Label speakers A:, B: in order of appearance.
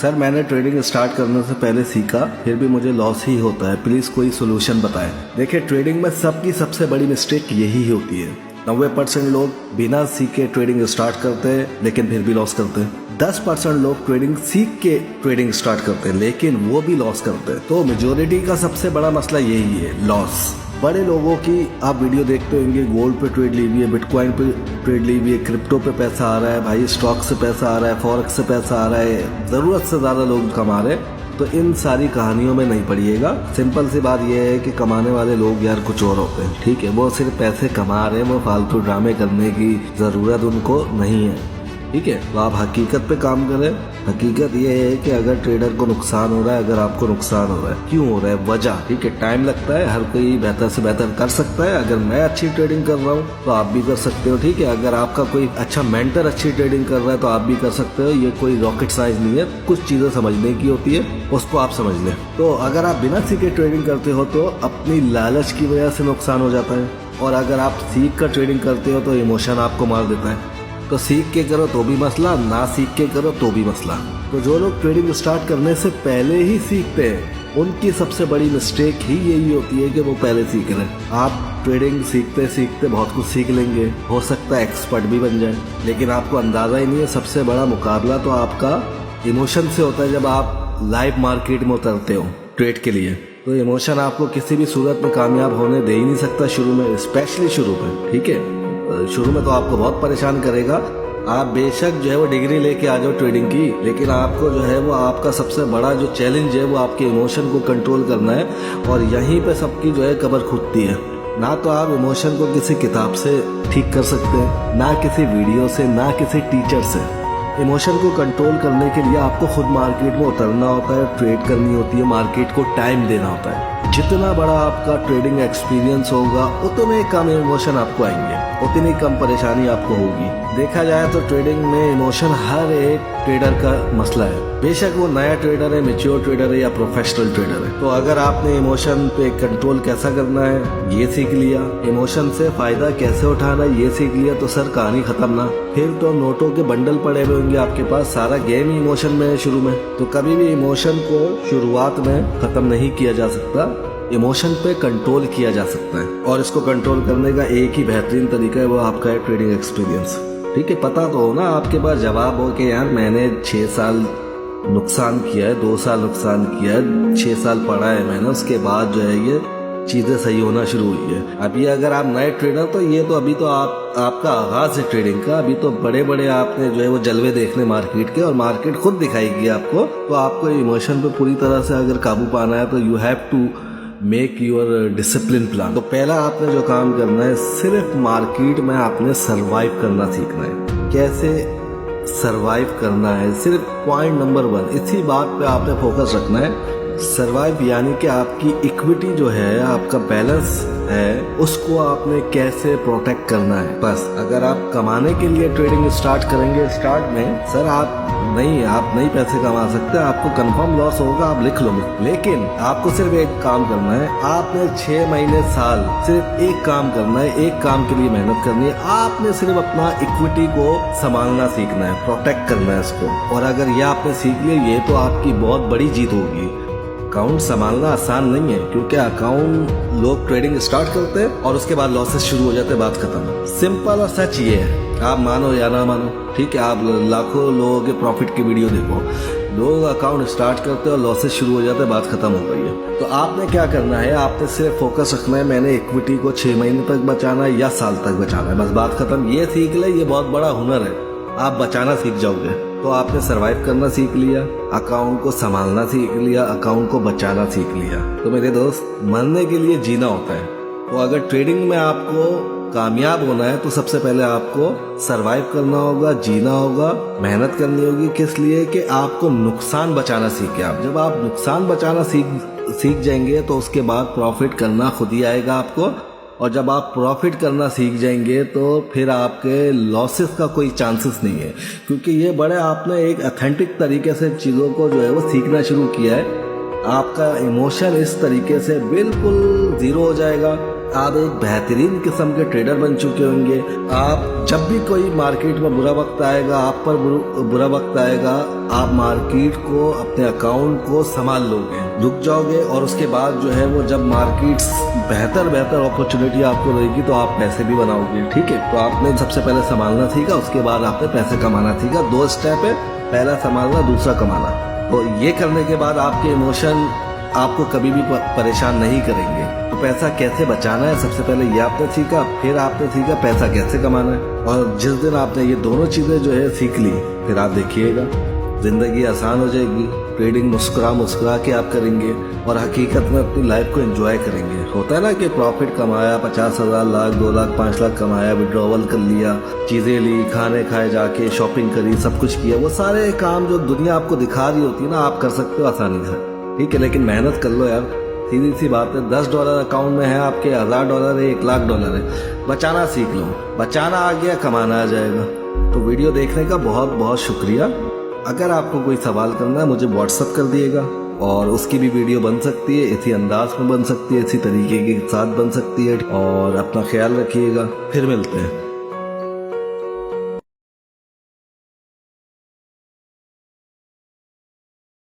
A: Sir मैंने trading start करने से पहले सीखा, फिर भी मुझे लॉस ही होता है, प्लीज कोई सोल्यूशन बताएं। देखिए ट्रेडिंग में सबकी सबसे बड़ी मिस्टेक यही होती है। 90% लोग बिना सीखे ट्रेडिंग स्टार्ट करते हैं लेकिन फिर भी लॉस करते हैं। 10% लोग ट्रेडिंग सीख के ट्रेडिंग स्टार्ट करते हैं लेकिन वो भी लॉस करते हैं। तो मेजोरिटी का सबसे बड़ा मसला यही है, लॉस। बड़े लोगों की आप वीडियो देखते होंगे, गोल्ड पे ट्रेड ली हुई है, बिटकॉइन पे ट्रेड ली हुई है, क्रिप्टो पे पैसा आ रहा है, भाई स्टॉक से पैसा आ रहा है, फॉरेक्स से पैसा आ रहा है, ज़रूरत से ज़्यादा लोग कमा रहे हैं। तो इन सारी कहानियों में नहीं पड़िएगा। सिंपल सी बात यह है कि कमाने वाले लोग यार कुछ और होते हैं, ठीक है। वो सिर्फ पैसे कमा रहे हैं, वो फालतू ड्रामे करने की ज़रूरत उनको नहीं है, ठीक है। तो आप हकीकत पे काम करें। हकीकत ये है कि अगर ट्रेडर को नुकसान हो रहा है, अगर आपको नुकसान हो रहा है, क्यों हो रहा है, वजह, ठीक है। टाइम लगता है, हर कोई बेहतर से बेहतर कर सकता है। अगर मैं अच्छी ट्रेडिंग कर रहा हूँ तो आप भी कर सकते हो, ठीक है। अगर आपका कोई अच्छा मेंटर अच्छी ट्रेडिंग कर रहा है तो आप भी कर सकते हो। ये कोई रॉकेट साइंस नहीं है, कुछ चीज़ें समझने की होती है, उसको आप समझ लें। तो अगर आप बिना सीखे ट्रेडिंग करते हो तो अपनी लालच की वजह से नुकसान हो जाता है, और अगर आप सीख कर ट्रेडिंग करते हो तो इमोशन आपको मार देता है। तो सीख के करो तो भी मसला, ना सीख के करो तो भी मसला। तो जो लोग ट्रेडिंग स्टार्ट करने से पहले ही सीखते हैं उनकी सबसे बड़ी मिस्टेक ही यही होती है कि वो पहले सीख रहे हैं। आप ट्रेडिंग सीखते सीखते बहुत कुछ सीख लेंगे, हो सकता है एक्सपर्ट भी बन जाए, लेकिन आपको अंदाज़ा ही नहीं है। सबसे बड़ा मुकाबला तो आपका इमोशन से होता है जब आप लाइव मार्केट में उतरते हो ट्रेड के लिए। तो इमोशन आपको किसी भी सूरत में कामयाब होने दे ही नहीं सकता शुरू में, स्पेशली शुरू में, ठीक है। शुरू में तो आपको बहुत परेशान करेगा। आप बेशक जो है वो डिग्री लेके आ जाओ ट्रेडिंग की, लेकिन आपको जो है वो आपका सबसे बड़ा जो चैलेंज है वो आपके इमोशन को कंट्रोल करना है, और यहीं पे सबकी जो है कबर खुदती है। ना तो आप इमोशन को किसी किताब से ठीक कर सकते हैं, ना किसी वीडियो से, ना किसी टीचर से। इमोशन को कंट्रोल करने के लिए आपको खुद मार्केट में उतरना होता है, ट्रेड करनी होती है, मार्केट को टाइम देना होता है। जितना बड़ा आपका ट्रेडिंग एक्सपीरियंस होगा उतने कम इमोशन आपको आएंगे, उतनी कम परेशानी आपको होगी। देखा जाए तो ट्रेडिंग में इमोशन हर एक ट्रेडर का मसला है, बेशक वो नया ट्रेडर है, मैच्योर ट्रेडर है या प्रोफेशनल ट्रेडर है। तो अगर आपने इमोशन पे कंट्रोल कैसा करना है ये सीख लिया, इमोशन से फायदा कैसे उठाना है ये सीख लिया, तो सर कहानी खत्म ना। फिर तो नोटों के बंडल पड़े हुए होंगे आपके पास, सारा गेम ही इमोशन में है शुरू में। तो कभी भी इमोशन को शुरुआत में खत्म नहीं किया जा सकता, इमोशन पे कंट्रोल किया जा सकता है। और इसको कंट्रोल करने का एक ही बेहतरीन तरीका है, वो आपका है ट्रेडिंग एक्सपीरियंस, ठीक है। पता तो हो ना आपके पास जवाब हो कि यार मैंने 6 साल नुकसान किया है, 2 साल नुकसान किया है, 6 साल पढ़ा है मैंने, उसके बाद जो है ये चीज़ें सही होना शुरू हुई है। अभी अगर आप नए ट्रेडर तो ये तो अभी तो आपका आगाज है ट्रेडिंग का, अभी तो बड़े बड़े आपने जो है वो जलवे देखने मार्केट के, और मार्केट खुद दिखाएगी आपको। तो आपको इमोशन पे पूरी तरह से अगर काबू पाना है तो you have to make your discipline plan. तो पहला आपने जो काम करना है, सिर्फ मार्केट में आपने सरवाइव करना सीखना है। कैसे सरवाइव करना है, सिर्फ पॉइंट नंबर 1 इसी बात पे आपने फोकस रखना है। सरवाइव यानी कि आपकी इक्विटी जो है, आपका बैलेंस है, उसको आपने कैसे प्रोटेक्ट करना है। बस अगर आप कमाने के लिए ट्रेडिंग स्टार्ट करेंगे, स्टार्ट में सर आप नहीं पैसे कमा सकते, आपको कंफर्म लॉस होगा, आप लिख लो। लेकिन आपको सिर्फ एक काम करना है, आपने 6 महीने साल सिर्फ एक काम करना है, एक काम के लिए मेहनत करनी है। आपने सिर्फ अपना इक्विटी को संभालना सीखना है, प्रोटेक्ट करना है इसको। और अगर ये आपने सीख लिया, ये तो आपकी बहुत बड़ी जीत होगी। अकाउंट संभालना आसान नहीं है, क्योंकि अकाउंट लोग ट्रेडिंग स्टार्ट करते हैं और उसके बाद लॉसेस शुरू हो जाते हैं, बात खत्म। सिंपल और सच ये है, आप मानो या ना मानो, ठीक है। आप लाखों लोगों के प्रॉफिट की वीडियो देखो, लोग अकाउंट स्टार्ट करते हैं और लॉसेस शुरू हो जाते हैं, बात खत्म हो गई है। तो आपने क्या करना है, आपने सिर्फ फोकस रखना है, मैंने इक्विटी को 6 महीने तक बचाना है या साल तक बचाना है, बस बात खत्म। ये सीख ले, ये बहुत बड़ा हुनर है, आप बचाना सीख जाओगे। तो आपने सरवाइव करना सीख लिया, अकाउंट को संभालना सीख लिया, अकाउंट को बचाना सीख लिया। तो मेरे दोस्त, मरने के लिए जीना होता है। तो अगर ट्रेडिंग में आपको कामयाब होना है तो सबसे पहले आपको सरवाइव करना होगा, जीना होगा, मेहनत करनी होगी। किस लिए? कि आपको नुकसान बचाना सीखे। आप जब आप नुकसान बचाना सीख जाएंगे तो उसके बाद प्रॉफिट करना खुद ही आएगा आपको, और जब आप प्रॉफिट करना सीख जाएंगे तो फिर आपके लॉसेस का कोई चांसेस नहीं है, क्योंकि ये बड़े आपने एक ऑथेंटिक तरीके से चीज़ों को जो है वो सीखना शुरू किया है। आपका इमोशन इस तरीके से बिल्कुल ज़ीरो हो जाएगा। आप एक बेहतरीन किस्म के ट्रेडर बन चुके होंगे। आप जब भी कोई मार्केट में बुरा वक्त आएगा, आप पर बुरा वक्त आएगा, आप मार्केट को, अपने अकाउंट को संभाल लोगे, रुक जाओगे, और उसके बाद जो है वो जब मार्केट बेहतर अपॉर्चुनिटी आपको रहेगी तो आप पैसे भी बनाओगे। ठीक है, तो आपने सबसे पहले संभालना सीखा, उसके बाद आपने पैसे कमाना सीखा। 2 स्टेप है, पहला संभालना, दूसरा कमाना। तो ये करने के बाद आपके इमोशन आपको कभी भी परेशान नहीं करेंगे। तो पैसा कैसे बचाना है, सबसे पहले ये आपने सीखा, फिर आपने सीखा पैसा कैसे कमाना है। और जिस दिन आपने ये दोनों चीजें जो है सीख ली, फिर आप देखिएगा जिंदगी आसान हो जाएगी। ट्रेडिंग मुस्कुरा के आप करेंगे और हकीकत में अपनी लाइफ को एंजॉय करेंगे। होता है ना कि प्रॉफिट कमाया, 50,000, लाख, 2 लाख, 5 लाख कमाया, विड्रॉवल कर लिया, चीजें ली, खाने खाए, जाके शॉपिंग करी, सब कुछ किया। वो सारे काम जो दुनिया आपको दिखा रही होती है ना, आप कर सकते हो आसानी से। ठीक है, लेकिन मेहनत कर लो यार, सीधी सी बात है। $10 अकाउंट में है आपके, $1,000 है, $1,00,000 है, बचाना सीख लो। बचाना आ गया, कमाना आ जाएगा। तो वीडियो देखने का बहुत बहुत शुक्रिया। अगर आपको कोई सवाल करना है मुझे व्हाट्सअप कर दिएगा, और उसकी भी वीडियो बन सकती है, इसी अंदाज में बन सकती है, इसी तरीके के साथ बन सकती है। और अपना ख्याल रखिएगा, फिर मिलते हैं।